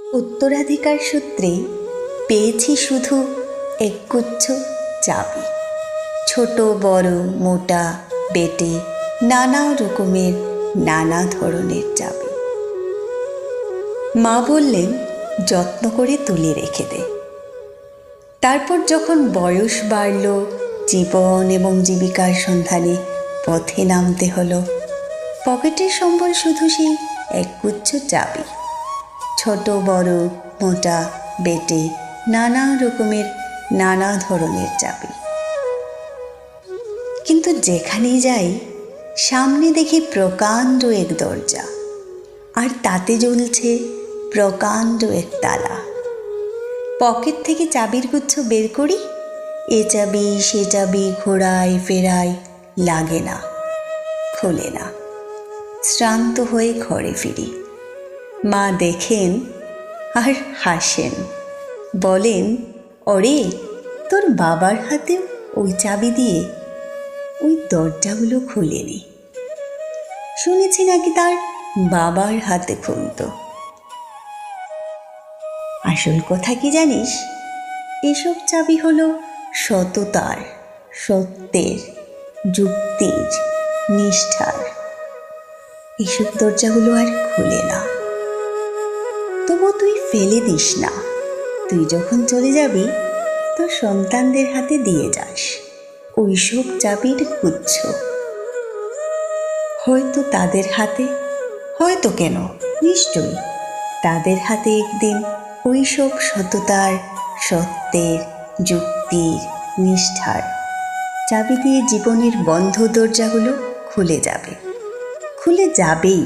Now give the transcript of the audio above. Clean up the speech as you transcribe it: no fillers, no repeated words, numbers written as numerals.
উত্তরাধিকার সূত্রে পেয়েছি শুধু একগুচ্ছ চাবি, ছোট বড় মোটা বেটে নানা রকমের নানা ধরনের চাবি। মা বললেন যত্ন করে তুলে রেখে দে। তারপর যখন বয়স বাড়ল, জীবন এবং জীবিকার সন্ধানে পথে নামতে হলো, পকেটের সম্বল শুধু সেই একগুচ্ছ চাবি, ছোট বড় মোটা বেটে নানা রকমের নানা ধরনের চাবি। কিন্তু যেখানেই যাই সামনে দেখি প্রকাণ্ড এক দরজা, আর তাতে ঝুলছে প্রকাণ্ড এক তালা। পকেট থেকে চাবির গুচ্ছ বের করি, এ চাবি সে চাবি ঘোরাই ফেরাই, লাগে না, খোলে না। শ্রান্ত হয়ে ঘরে ফিরি। মা দেখেন আর হাসেন, বলেন, ওরে তোর বাবার হাতে ওই চাবি দিয়ে ওই দরজাগুলো খুলেনি। শুনেছি নাকি তার বাবার হাতে খুলত। আসল কথা কি জানিস? এসব চাবি হলো সততার, সত্যের, যুক্তির, নিষ্ঠার। এসব দরজাগুলো আর খুলে না। তবু তুই ফেলে দিস না। তুই যখন চলে যাবি তোর সন্তানদের হাতে দিয়ে যাস ওইসব চাবির গুচ্ছ। হয়তো তাদের হাতে, হয়তো কেন, নিশ্চয়ই তাদের হাতে একদিন ওইসব সততার, সত্যের, যুক্তির, নিষ্ঠার চাবি দিয়ে জীবনের বন্ধ দরজাগুলো খুলে যাবে, খুলে যাবেই।